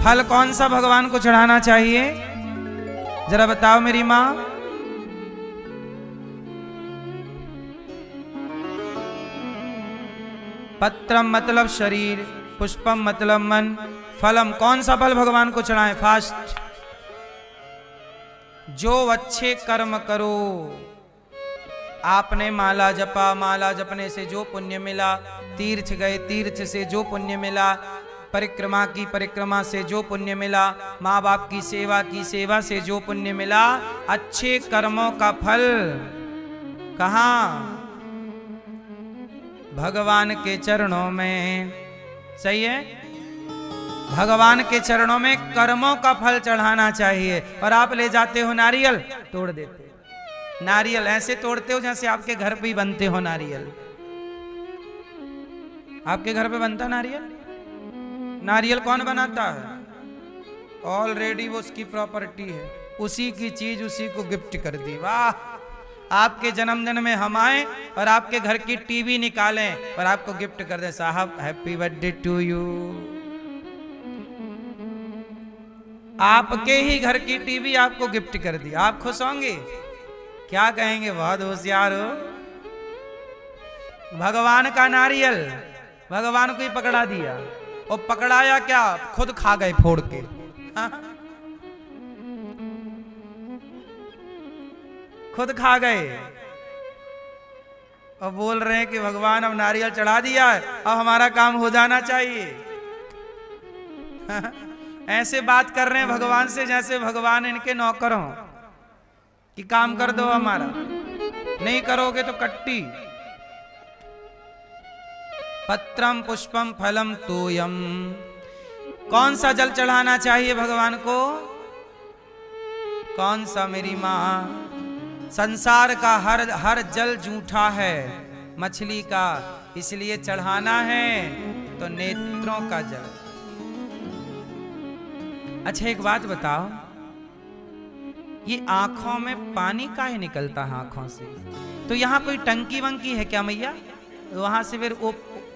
फल कौन सा भगवान को चढ़ाना चाहिए, जरा बताओ मेरी माँ। पत्रम मतलब शरीर, पुष्पम मतलब मन, फलम कौन सा फल भगवान को चढ़ाएं? फास्ट। जो अच्छे कर्म करो, आपने माला जपा, माला जपने से जो पुण्य मिला, तीर्थ गए, तीर्थ से जो पुण्य मिला, परिक्रमा की, परिक्रमा से जो पुण्य मिला, माँ बाप की सेवा से जो पुण्य मिला, अच्छे कर्मों का फल कहाँ? भगवान के चरणों में। सही है, भगवान के चरणों में कर्मों का फल चढ़ाना चाहिए। और आप ले जाते हो नारियल, तोड़ देते हो नारियल, ऐसे तोड़ते हो जैसे आपके घर पे ही बनते हो नारियल। आपके घर पे बनता नारियल? नारियल कौन बनाता है? ऑलरेडी वो उसकी प्रॉपर्टी है, उसी की चीज उसी को गिफ्ट कर दी। वाह, आपके जन्मदिन में हम आए और आपके घर की टीवी निकालें और आपको गिफ्ट कर दें, साहब हैप्पी बर्थडे टू यू। आपके ही घर की टीवी आपको गिफ्ट कर दी, आप खुश होंगे? क्या कहेंगे? बहुत होशियार हो। भगवान का नारियल भगवान को ही पकड़ा दिया, और पकड़ाया क्या, खुद खा गए फोड़ के। खुद खा गए और बोल रहे हैं कि भगवान अब नारियल चढ़ा दिया है, अब हमारा काम हो जाना चाहिए। ऐसे बात कर रहे हैं भगवान से जैसे भगवान इनके नौकर हों कि काम कर दो हमारा, नहीं करोगे तो कट्टी। पत्रम पुष्पम फलम तोयम, कौन सा जल चढ़ाना चाहिए भगवान को? कौन सा मेरी माँ? संसार का हर जल जूठा है, मछली का, इसलिए चढ़ाना है तो नेत्रों का जल। अच्छा एक बात बताओ, ये आंखों में पानी काहे निकलता है आंखों से? तो यहाँ कोई टंकी वंकी है क्या मैया? वहां से फिर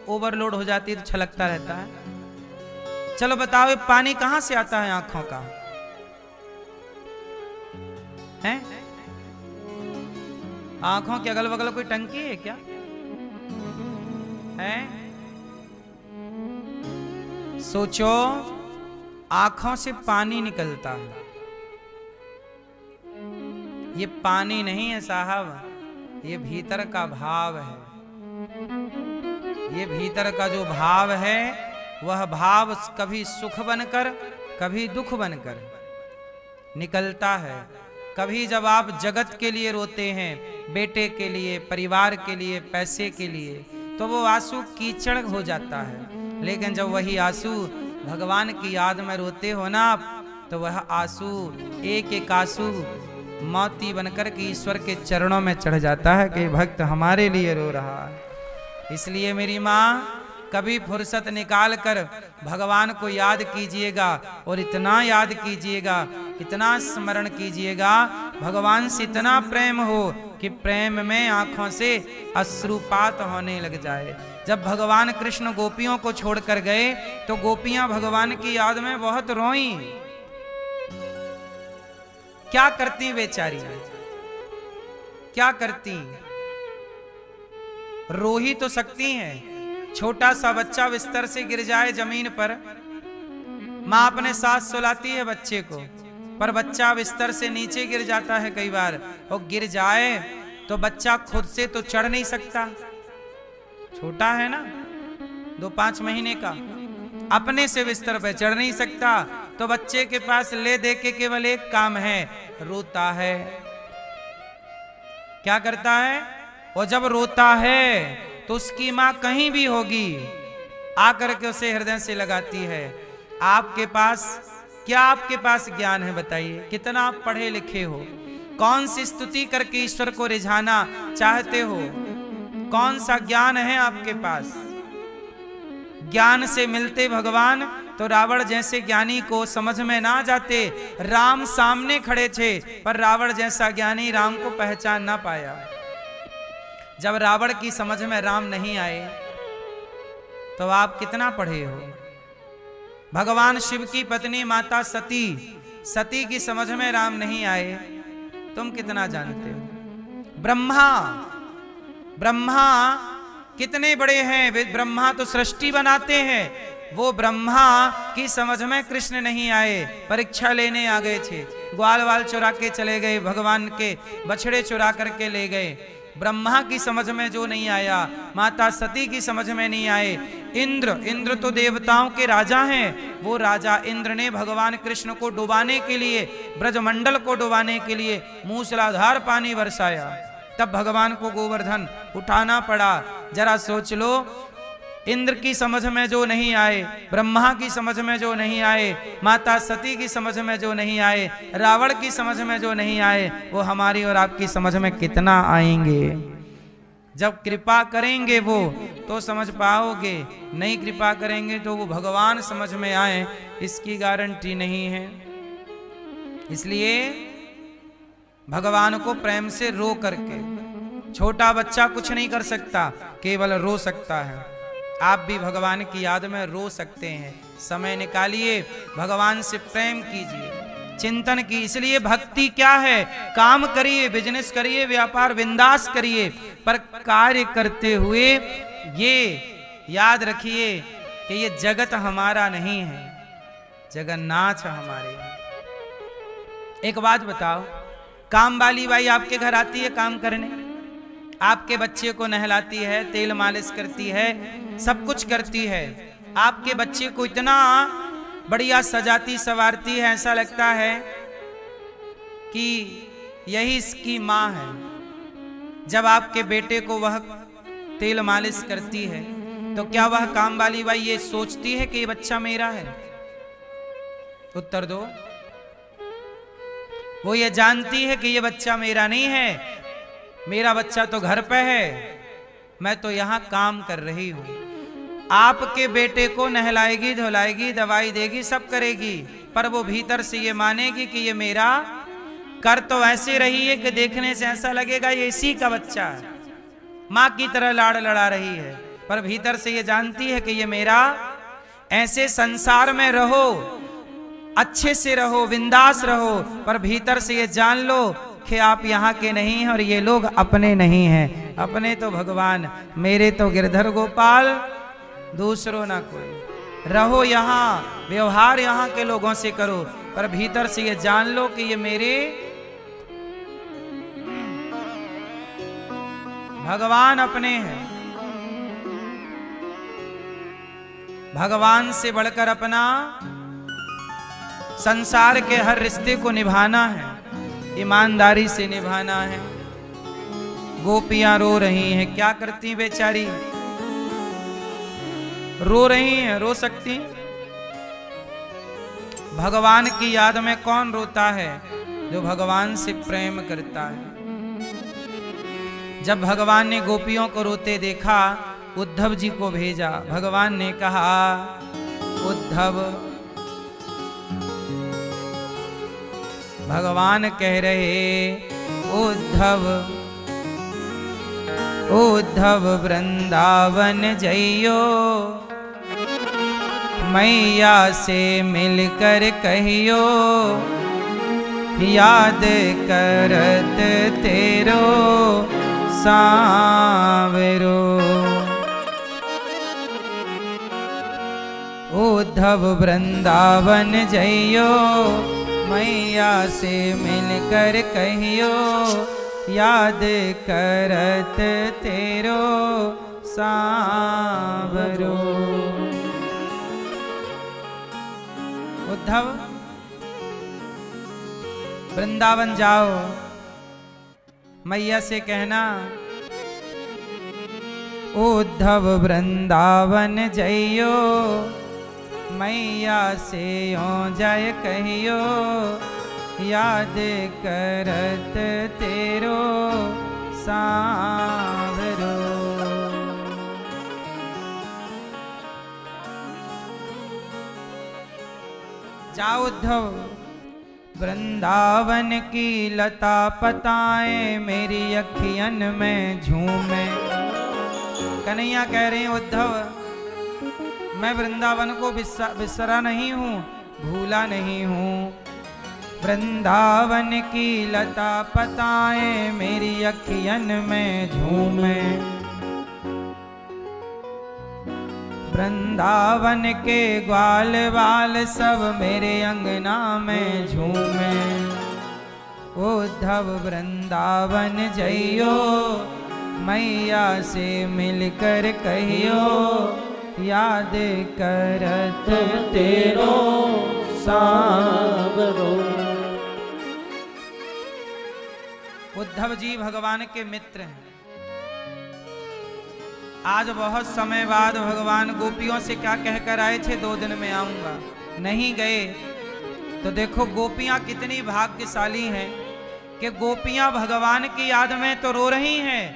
ओवरलोड हो जाती है तो छलकता रहता है। चलो बताओ, ये पानी कहां से आता है आंखों का? है आंखों के अगल बगल कोई टंकी है क्या? है? सोचो, आंखों से पानी निकलता है। ये पानी नहीं है साहब, ये भीतर का भाव है। ये भीतर का जो भाव है, वह भाव कभी सुख बनकर कभी दुख बनकर निकलता है। कभी जब आप जगत के लिए रोते हैं, बेटे के लिए, परिवार के लिए, पैसे के लिए, तो वो आंसू कीचड़ हो जाता है। लेकिन जब वही आंसू भगवान की याद में रोते हो ना आप, तो वह आंसू एक एक आंसू मोती बनकर के ईश्वर के चरणों में चढ़ जाता है कि भक्त हमारे लिए रो रहा है। इसलिए मेरी माँ, कभी फुर्सत निकाल कर भगवान को याद कीजिएगा, और इतना याद कीजिएगा, इतना स्मरण कीजिएगा, भगवान से इतना प्रेम हो कि प्रेम में आंखों से अश्रुपात होने लग जाए। जब भगवान कृष्ण गोपियों को छोड़कर गए तो गोपियां भगवान की याद में बहुत रोई। क्या करती बेचारी, क्या करती? रो ही तो सकती हैं। छोटा सा बच्चा बिस्तर से गिर जाए जमीन पर, माँ अपने साथ सुलाती है बच्चे को, पर बच्चा बिस्तर से नीचे गिर जाता है कई बार, और गिर जाए तो बच्चा खुद से तो चढ़ नहीं सकता, छोटा है ना, 2-5 महीने का, अपने से बिस्तर पर चढ़ नहीं सकता। तो बच्चे के पास ले दे के केवल एक काम है, रोता है। क्या करता है? और जब रोता है तो उसकी माँ कहीं भी होगी, आकर के उसे हृदय से लगाती है। आपके पास क्या, आपके पास ज्ञान है बताइए? कितना आप पढ़े लिखे हो? कौन सी स्तुति करके ईश्वर को रिझाना चाहते हो? कौन सा ज्ञान है आपके पास? ज्ञान से मिलते भगवान तो रावण जैसे ज्ञानी को समझ में ना जाते। राम सामने खड़े थे, पर रावण जैसा ज्ञानी राम को पहचान ना पाया। जब रावण की समझ में राम नहीं आए तो आप कितना पढ़े हो? भगवान शिव की पत्नी माता सती, सती की समझ में राम नहीं आए। तुम कितना जानते हो? ब्रह्मा, ब्रह्मा कितने बड़े हैं, वे ब्रह्मा तो सृष्टि बनाते हैं। वो ब्रह्मा की समझ में कृष्ण नहीं आए, परीक्षा लेने आ गए थे। ग्वाल वाल चुरा के चले गए, भगवान के बछड़े चुरा करके ले गए। ब्रह्मा की समझ में जो नहीं आया, माता सती की समझ में नहीं आए। इंद्र, इंद्र तो देवताओं के राजा हैं, वो राजा इंद्र ने भगवान कृष्ण को डुबाने के लिए, ब्रजमंडल को डुबाने के लिए मूसलाधार पानी बरसाया। तब भगवान को गोवर्धन उठाना पड़ा। जरा सोच लो, इंद्र की समझ में जो नहीं आए, ब्रह्मा की समझ में जो नहीं आए, माता सती की समझ में जो नहीं आए, रावण की समझ में जो नहीं आए, वो हमारी और आपकी समझ में कितना आएंगे। जब कृपा करेंगे वो तो समझ पाओगे, नहीं कृपा करेंगे तो वो भगवान समझ में आए, इसकी गारंटी नहीं है। इसलिए भगवान को प्रेम से रो करके, छोटा बच्चा कुछ नहीं कर सकता, केवल रो सकता है। आप भी भगवान की याद में रो सकते हैं। समय निकालिए, भगवान से प्रेम कीजिए, चिंतन की। इसलिए भक्ति क्या है? काम करिए, बिजनेस करिए, व्यापार बिंदास करिए, पर कार्य करते हुए ये याद रखिए कि ये जगत हमारा नहीं है, जगन्नाथ हमारे। एक बात बताओ, काम वाली बाई आपके घर आती है काम करने, आपके बच्चे को नहलाती है, तेल मालिश करती है, सब कुछ करती है। आपके बच्चे को इतना बढ़िया सजाती संवारती है, ऐसा लगता है कि यही इसकी माँ है। जब आपके बेटे को वह तेल मालिश करती है तो क्या वह काम वाली बाई ये सोचती है कि ये बच्चा मेरा है? उत्तर दो। वो ये जानती है कि ये बच्चा मेरा नहीं है, मेरा बच्चा तो घर पे है, मैं तो यहां काम कर रही हूं। आपके बेटे को नहलाएगी, धुलाएगी, दवाई देगी, सब करेगी, पर वो भीतर से ये मानेगी कि ये मेरा। कर तो ऐसे रही है कि देखने से ऐसा लगेगा ये इसी का बच्चा है, मां की तरह लाड़ लड़ा रही है, पर भीतर से ये जानती है कि ये मेरा। ऐसे संसार में रहो, अच्छे से रहो, बिंदास रहो, पर भीतर से ये जान लो कि आप यहाँ के नहीं हैं और ये लोग अपने नहीं हैं। अपने तो भगवान, मेरे तो गिरधर गोपाल, दूसरों ना कोई। रहो यहाँ, व्यवहार यहाँ के लोगों से करो, पर भीतर से ये जान लो कि ये मेरे भगवान अपने हैं। भगवान से बढ़कर अपना संसार के हर रिश्ते को निभाना है, ईमानदारी से निभाना है। गोपियां रो रही हैं, क्या करती बेचारी? रो रही हैं, रो सकती। भगवान की याद में कौन रोता है? जो भगवान से प्रेम करता है। जब भगवान ने गोपियों को रोते देखा, उद्धव जी को भेजा। भगवान ने कहा, उद्धव, भगवान कह रहे, उद्धव उद्धव वृंदावन जइयो, मैया से मिलकर कहियो, याद करत तेरो सांवरो। उद्धव वृंदावन जइयो, मैया से मिलकर कहियो, याद करत तेरो सांवरो। उद्धव, वृंदावन जाओ, मैया से कहना, उद्धव वृंदावन जइयो, मैया से हो जाय कहियो, याद करत तेरो सांवरो। जाओ उद्धव, वृंदावन की लता पताएं मेरी अखियन में झूमे। कन्हैया कह रहे हैं, उद्धव मैं वृंदावन को बिसरा नहीं हूँ, भूला नहीं हूँ। वृंदावन की लता पताएं मेरी अखियन में झूमे, वृंदावन के ग्वाल बाल सब मेरे अंगना में झूमे। उद्धव वृंदावन जइयो, मैया से मिलकर कहियो, याद करत तेरो सांवरो। उद्धव जी भगवान के मित्र हैं। आज बहुत समय बाद भगवान गोपियों से क्या कहकर आए थे, 2 दिन में आऊंगा, नहीं गए। तो देखो गोपियां कितनी भाग्यशाली हैं कि गोपियां भगवान की याद में तो रो रही हैं,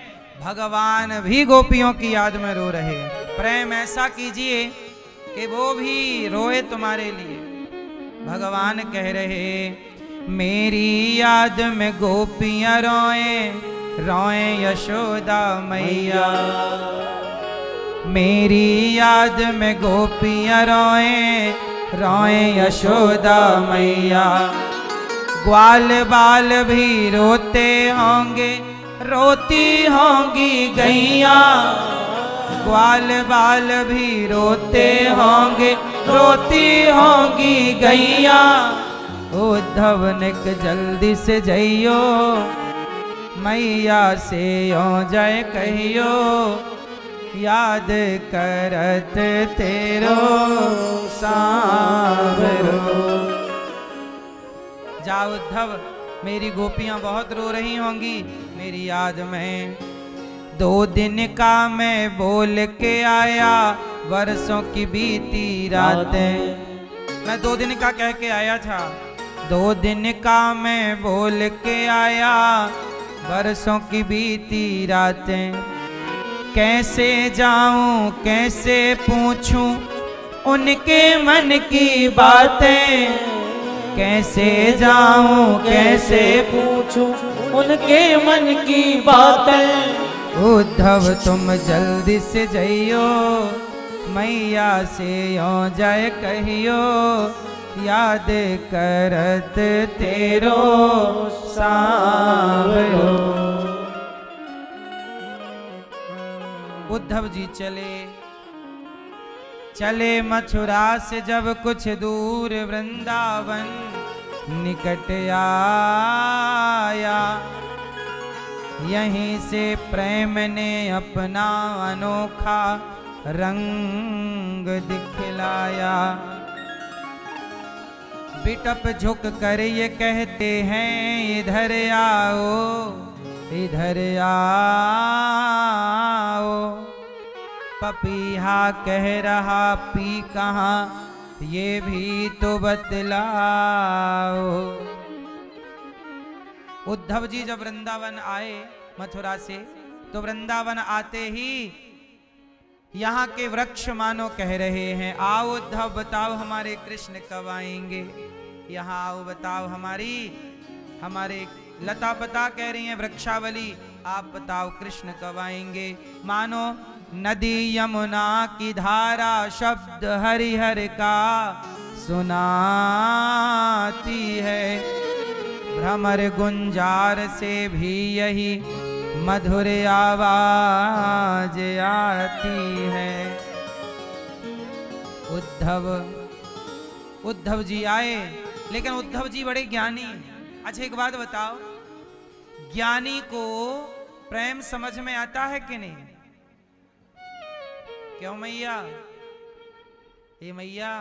भगवान भी गोपियों की याद में रो रहे हैं। प्रेम ऐसा कीजिए कि वो भी रोए तुम्हारे लिए। भगवान कह रहे, मेरी याद में गोपियां रोए, रोए यशोदा मैया। मेरी याद में गोपियां रोए, रोए यशोदा मैया। ग्वाल बाल भी रोते होंगे, रोती होंगी गैया। ग्वाल बाल भी रोते होंगे, रोती होंगी गैया। उद्धव ने जल्दी से जइयो, मैया से हो जाए कहियो, याद करत तेरो सांवरो। जा उद्धव, मेरी गोपियां बहुत रो रही होंगी मेरी याद में। 2 दिन का मैं बोल के आया, वर्षों की बीती रातें। मैं 2 दिन का कह के आया था, 2 दिन का मैं बोल के आया, वर्षों की बीती रातें। कैसे जाऊं कैसे पूछूं उनके मन की बातें। कैसे जाऊं कैसे पूछूं उनके मन की बातें। उद्धव तुम जल्दी से जइयो, मैया से हो जाए कहियो, याद करत तेरो सांवरो। उद्धव जी चले मथुरा से जब कुछ दूर, वृंदावन निकट आया। यहीं से प्रेम ने अपना अनोखा रंग दिखलाया। बिटप झुक कर ये कहते हैं, इधर आओ इधर आओ। पपीहा कह रहा पी कहाँ, ये भी तो बतलाओ। उद्धव जी जब वृंदावन आए मथुरा से, तो वृंदावन आते ही यहाँ के वृक्ष मानो कह रहे हैं, आओ उद्धव बताओ हमारे कृष्ण कब आएंगे। यहाँ आओ बताओ हमारे लता पता कह रही हैं वृक्षावली, आप बताओ कृष्ण कब आएंगे। मानो नदी यमुना की धारा शब्द हरिहर का सुनाती है। भ्रमर गुंजार से भी यही मधुर आवाज आती है। उद्धव जी आए, लेकिन उद्धव जी बड़े ज्ञानी हैं। अच्छा एक बात बताओ, ज्ञानी को प्रेम समझ में आता है कि नहीं? क्यों मैया? ये मैया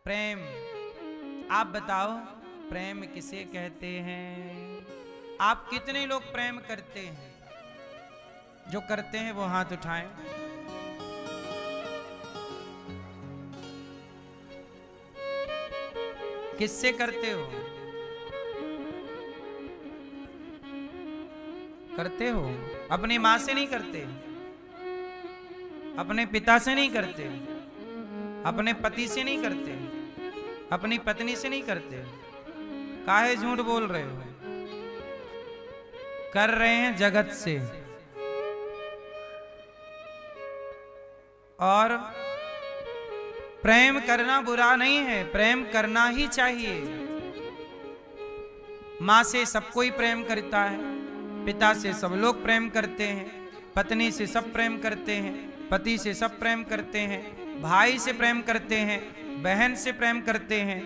प्रेम, आप बताओ प्रेम किसे कहते हैं? आप कितने लोग प्रेम करते हैं? जो करते हैं वो हाथ उठाएं। किससे करते हो? करते हो? अपनी मां से नहीं करते, अपने पिता से नहीं करते, अपने पति से नहीं करते, अपनी पत्नी से नहीं करते। काहे झूठ बोल रहे हो? कर रहे हैं जगत से। और प्रेम करना बुरा नहीं है, प्रेम करना ही चाहिए। माँ से सब कोई प्रेम करता है, पिता से सब लोग प्रेम करते हैं, पत्नी से सब प्रेम करते हैं, पति से सब प्रेम करते हैं, भाई से प्रेम करते हैं, बहन से प्रेम करते हैं,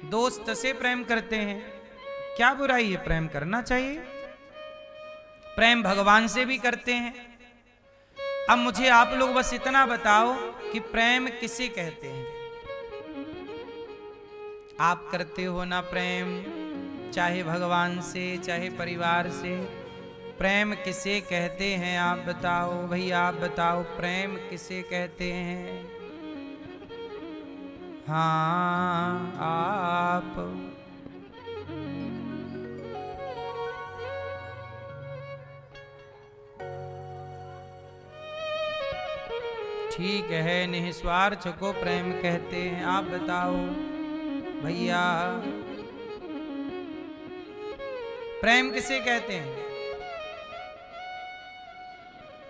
दोस्त से प्रेम करते हैं। क्या बुराई है? प्रेम करना चाहिए। प्रेम भगवान से भी करते हैं। अब मुझे आप लोग बस इतना बताओ कि प्रेम किसे कहते हैं? आप करते हो ना प्रेम, चाहे भगवान से चाहे परिवार से? प्रेम किसे कहते हैं आप बताओ भाई, आप बताओ प्रेम किसे कहते हैं? हाँ आप। ठीक है, निस्वार्थ को प्रेम कहते हैं। आप बताओ भैया, प्रेम किसे कहते हैं?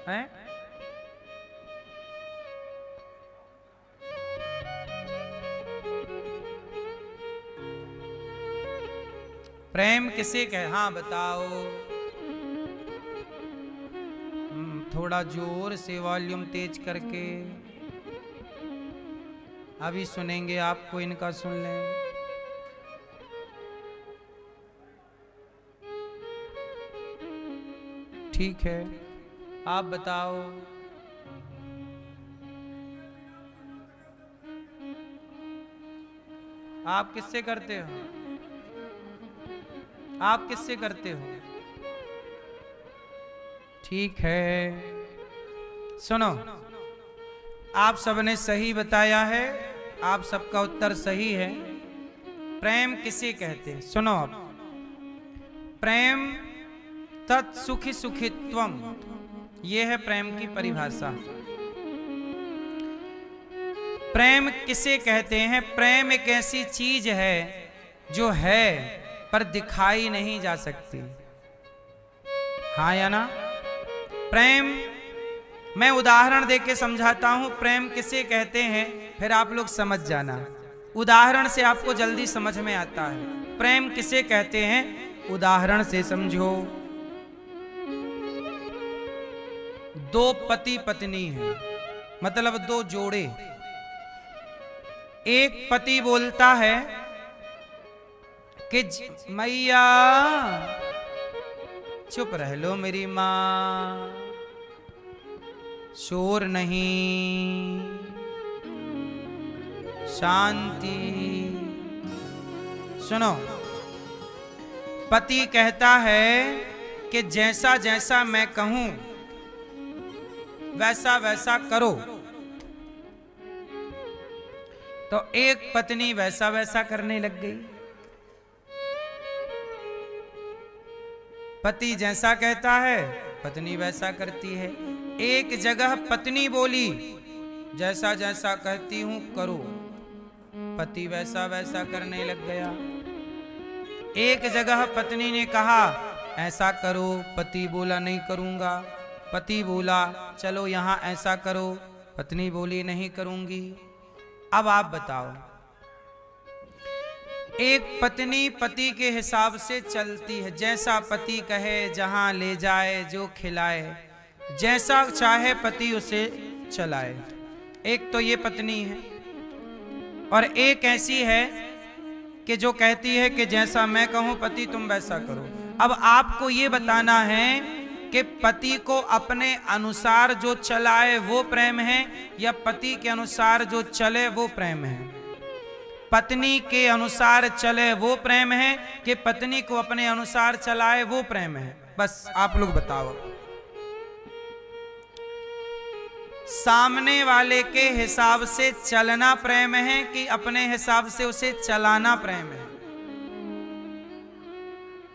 हैं? प्रेम किसे कहे? हाँ बताओ। थोड़ा जोर से वॉल्यूम तेज करके, अभी सुनेंगे आपको, इनका सुन लें। ठीक है, आप बताओ। आप किससे करते हो? आप किससे करते हो? ठीक है, सुनो, आप सबने सही बताया है, आप सबका उत्तर सही है। प्रेम किसे कहते हैं? सुनो अब, प्रेम तत्सुखी सुखित्वम, यह है प्रेम की परिभाषा। प्रेम किसे कहते हैं? प्रेम एक ऐसी चीज है जो है पर दिखाई नहीं जा सकती। हाँ या ना? प्रेम, मैं उदाहरण देके समझाता हूं प्रेम किसे कहते हैं, फिर आप लोग समझ जाना। उदाहरण से आपको जल्दी समझ में आता है प्रेम किसे कहते हैं। उदाहरण से समझो। दो पति पत्नी हैं, मतलब दो जोड़े। एक पति बोलता है कि मैया चुप रह लो मेरी मां, शोर नहीं, शांति। सुनो, पति कहता है कि जैसा जैसा मैं कहूं वैसा वैसा करो, तो एक पत्नी वैसा वैसा करने लग गई। पति जैसा कहता है पत्नी वैसा करती है। एक जगह पत्नी बोली जैसा जैसा कहती हूं करो, पति वैसा वैसा करने लग गया। एक जगह पत्नी ने कहा ऐसा करो, पति बोला नहीं करूंगा। पति बोला चलो यहां ऐसा करो, पत्नी बोली नहीं करूंगी। अब आप बताओ, एक पत्नी पति के हिसाब से चलती है, जैसा पति कहे, जहां ले जाए, जो खिलाए, जैसा चाहे पति उसे चलाए। एक तो ये पत्नी है, और एक ऐसी है कि जो कहती है कि जैसा मैं कहूं पति तुम वैसा करो। अब आपको ये बताना है कि पति को अपने अनुसार जो चलाए वो प्रेम है, या पति के अनुसार जो चले वो प्रेम है। पत्नी के अनुसार चले वो प्रेम है कि पत्नी को अपने अनुसार चलाए वो प्रेम है। बस आप लोग बताओ, सामने वाले के हिसाब से चलना प्रेम है कि अपने हिसाब से उसे चलाना प्रेम है?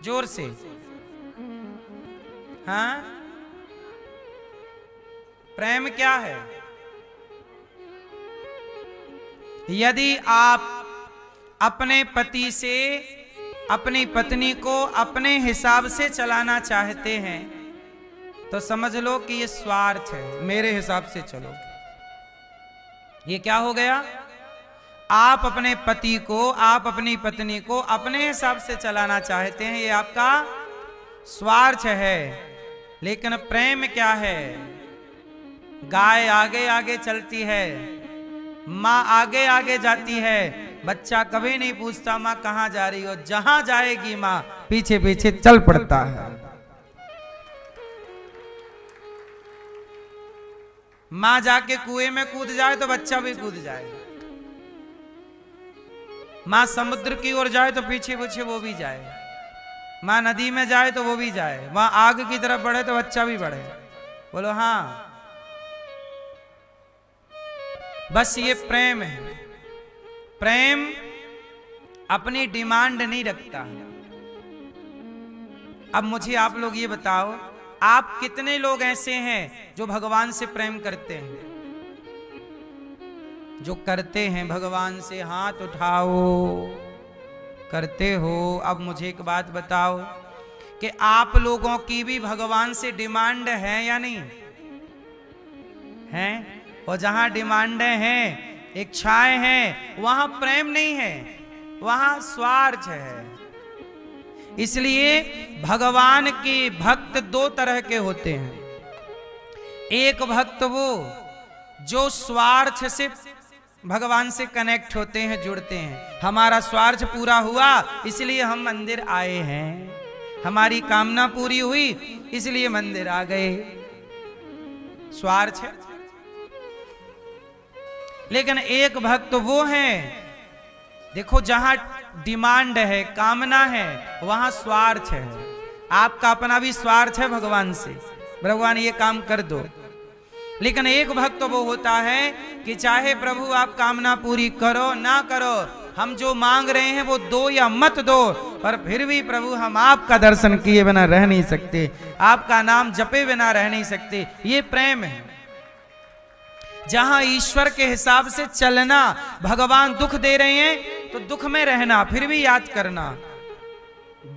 जोर से। हाँ, प्रेम क्या है? यदि आप अपने पति से अपनी पत्नी को अपने हिसाब से चलाना चाहते हैं तो समझ लो कि ये स्वार्थ है। मेरे हिसाब से चलो, ये क्या हो गया? आप अपने पति को, आप अपनी पत्नी को अपने हिसाब से चलाना चाहते हैं, ये आपका स्वार्थ है। लेकिन प्रेम क्या है? गाय आगे आगे चलती है, माँ आगे आगे जाती है, बच्चा कभी नहीं पूछता माँ कहाँ जा रही हो, जहां जाएगी माँ पीछे पीछे चल पड़ता है। माँ जाके कुएं में कूद जाए तो बच्चा भी कूद जाए, माँ समुद्र की ओर जाए तो पीछे पीछे वो भी जाए, माँ नदी में जाए तो वो भी जाए, वहां आग की तरफ बढ़े तो बच्चा भी बढ़े। बोलो हाँ, बस ये प्रेम है। प्रेम अपनी डिमांड नहीं रखता। अब मुझे आप लोग ये बताओ, आप कितने लोग ऐसे हैं जो भगवान से प्रेम करते हैं? जो करते हैं भगवान से हाथ उठाओ। करते हो? अब मुझे एक बात बताओ कि आप लोगों की भी भगवान से डिमांड है या नहीं है? और जहां डिमांडें हैं, इच्छाएं हैं, वहां प्रेम नहीं है, वहां स्वार्थ है। इसलिए भगवान के भक्त दो तरह के होते हैं। एक भक्त वो जो स्वार्थ से भगवान से कनेक्ट होते हैं, जुड़ते हैं। हमारा स्वार्थ पूरा हुआ इसलिए हम मंदिर आए हैं, हमारी कामना पूरी हुई इसलिए मंदिर आ गए, स्वार्थ है। लेकिन एक भक्त वो है, देखो जहां डिमांड है, कामना है, वहां स्वार्थ है। आपका अपना भी स्वार्थ है भगवान से, भगवान ये काम कर दो। लेकिन एक भक्त वो होता है कि चाहे प्रभु आप कामना पूरी करो ना करो, हम जो मांग रहे हैं वो दो या मत दो, पर फिर भी प्रभु हम आपका दर्शन किए बिना रह नहीं सकते, आपका नाम जपे बिना रह नहीं सकते। ये प्रेम है। जहां ईश्वर के हिसाब से चलना, भगवान दुख दे रहे हैं तो दुख में रहना, फिर भी याद करना।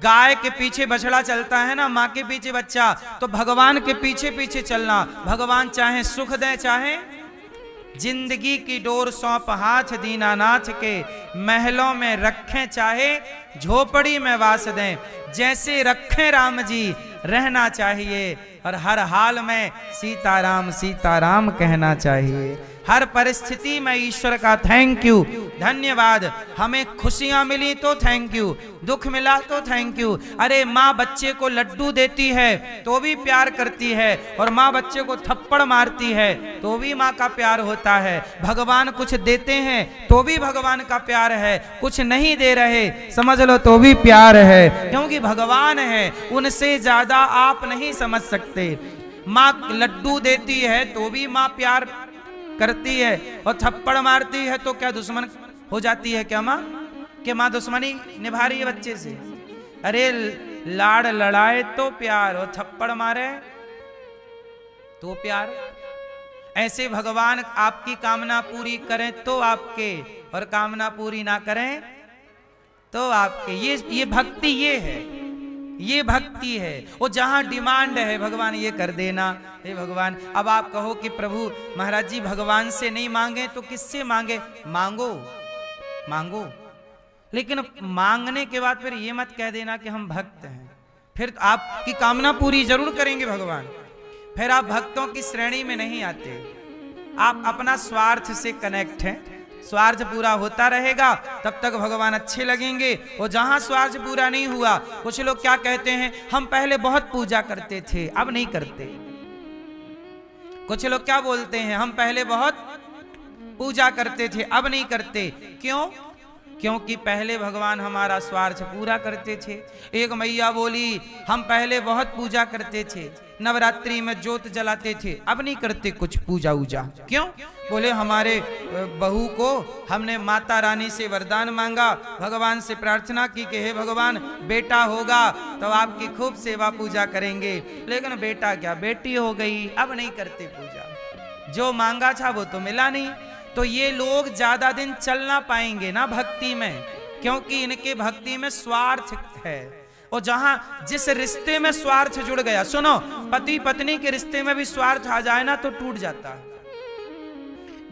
गाय के पीछे बछड़ा चलता है ना, माँ के पीछे बच्चा, तो भगवान के पीछे पीछे चलना। भगवान चाहे सुख दे, चाहे जिंदगी की डोर सौंप हाथ दीनानाथ के, महलों में रखें चाहे झोपड़ी में वास दें, जैसे रखें राम जी रहना चाहिए, और हर हाल में सीताराम सीताराम कहना चाहिए। हर परिस्थिति में ईश्वर का थैंक यू, धन्यवाद। हमें खुशियां मिली तो थैंक यू, दुख मिला तो थैंक यू। अरे माँ बच्चे को लड्डू देती है तो भी प्यार करती है, और माँ बच्चे को थप्पड़ मारती है तो भी माँ का प्यार होता है। भगवान कुछ देते हैं तो भी भगवान का प्यार है, कुछ नहीं दे रहे समझ लो तो भी प्यार है, क्योंकि भगवान है, उनसे ज्यादा आप नहीं समझ सकते। माँ लड्डू देती है तो भी माँ प्यार करती है, और थप्पड़ मारती है तो क्या दुश्मन हो जाती है क्या माँ? कि माँ दुश्मनी निभा रही है बच्चे से? अरे लाड़ लड़ाए तो प्यार, और थप्पड़ मारे तो प्यार। ऐसे भगवान आपकी कामना पूरी करें तो आपके, और कामना पूरी ना करें तो आपके। ये भक्ति, ये है, ये भक्ति है। वो जहां डिमांड है भगवान ये कर देना। हे भगवान, अब आप कहो कि प्रभु महाराज जी भगवान से नहीं मांगे तो किससे मांगे? मांगो मांगो, लेकिन मांगने के बाद फिर ये मत कह देना कि हम भक्त हैं। फिर आपकी कामना पूरी जरूर करेंगे भगवान, फिर आप भक्तों की श्रेणी में नहीं आते। आप अपना स्वार्थ से कनेक्ट हैं, स्वार्थ पूरा होता रहेगा तब तक भगवान अच्छे लगेंगे। और जहां स्वार्थ पूरा नहीं हुआ, कुछ लोग क्या कहते हैं, हम पहले बहुत पूजा करते थे अब नहीं करते। कुछ लोग क्या बोलते हैं, हम पहले बहुत पूजा करते थे अब नहीं करते। क्यों? क्योंकि पहले भगवान हमारा स्वार्थ पूरा करते थे। एक मैया बोली, हम पहले बहुत पूजा करते थे, नवरात्रि में ज्योत जलाते थे, अब नहीं करते कुछ पूजा उजा। क्यों? बोले हमारे बहू को हमने माता रानी से वरदान मांगा, भगवान से प्रार्थना की कि हे भगवान बेटा होगा तो आपकी खूब सेवा पूजा करेंगे, लेकिन बेटा क्या बेटी हो गई, अब नहीं करते पूजा। जो मांगा था वो तो मिला नहीं। तो ये लोग ज्यादा दिन चल ना पाएंगे ना भक्ति में, क्योंकि इनके भक्ति में स्वार्थ है। और जहां जिस रिश्ते में स्वार्थ जुड़ गया, सुनो, पति पत्नी के रिश्ते में भी स्वार्थ आ जाए ना तो टूट जाता है।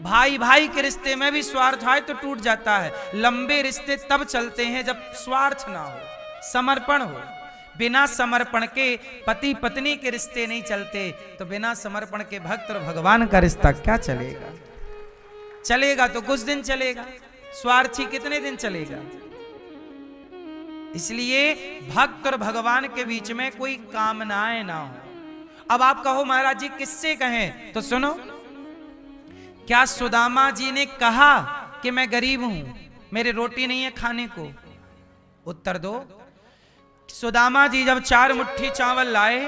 भाई भाई के रिश्ते में भी स्वार्थ आए तो टूट जाता है। लंबे रिश्ते तब चलते हैं जब स्वार्थ ना हो, समर्पण हो। बिना समर्पण के पति पत्नी के रिश्ते नहीं चलते, तो बिना समर्पण के भक्त और भगवान का रिश्ता क्या चलेगा? चलेगा तो कुछ दिन चलेगा, स्वार्थी कितने दिन चलेगा? इसलिए भक्त और भगवान के बीच में कोई कामनाएं ना हो। अब आप कहो महाराज जी किससे कहें, तो सुनो, क्या सुदामा जी ने कहा कि मैं गरीब हूं, मेरे रोटी नहीं है खाने को? उत्तर दो। सुदामा जी जब 4 मुट्ठी चावल लाए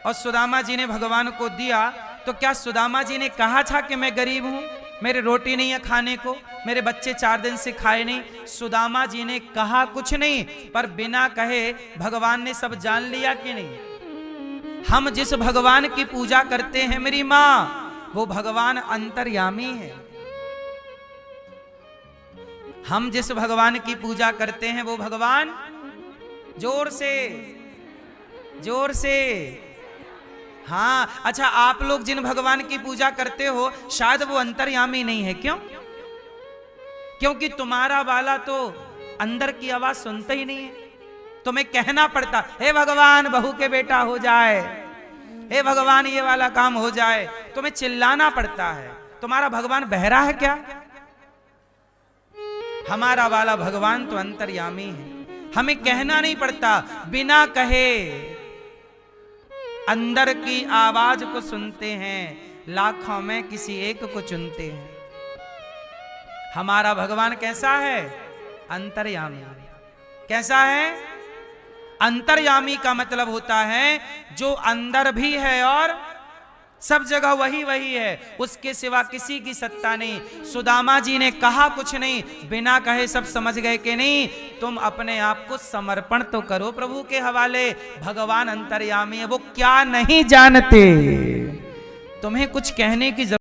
और सुदामा जी ने भगवान को दिया, तो क्या सुदामा जी ने कहा था कि मैं गरीब हूं, मेरे रोटी नहीं है खाने को, मेरे बच्चे 4 दिन से खाए नहीं? सुदामा जी ने कहा कुछ नहीं, पर बिना कहे भगवान ने सब जान लिया कि नहीं? हम जिस भगवान की पूजा करते हैं मेरी मां, वो भगवान अंतर्यामी है। हम जिस भगवान की पूजा करते हैं वो भगवान, जोर से जोर से, हाँ अच्छा, आप लोग जिन भगवान की पूजा करते हो शायद वो अंतर्यामी नहीं है। क्यों? क्योंकि तुम्हारा वाला तो अंदर की आवाज सुनता ही नहीं है। तुम्हें कहना पड़ता, हे भगवान बहू के बेटा हो जाए, हे भगवान ये वाला काम हो जाए, तुम्हें चिल्लाना पड़ता है। तुम्हारा भगवान बहरा है क्या? हमारा वाला भगवान तो अंतर्यामी है, हमें कहना नहीं पड़ता, बिना कहे अंदर की आवाज को सुनते हैं, लाखों में किसी एक को चुनते हैं। हमारा भगवान कैसा है? अंतर्यामी। कैसा है? अंतर्यामी का मतलब होता है जो अंदर भी है और सब जगह वही वही है, उसके सिवा किसी की सत्ता नहीं। सुदामा जी ने कहा कुछ नहीं, बिना कहे सब समझ गए कि नहीं? तुम अपने आप को समर्पण तो करो प्रभु के हवाले। भगवान अंतर्यामी है, वो क्या नहीं जानते, तुम्हें कुछ कहने की जरूरत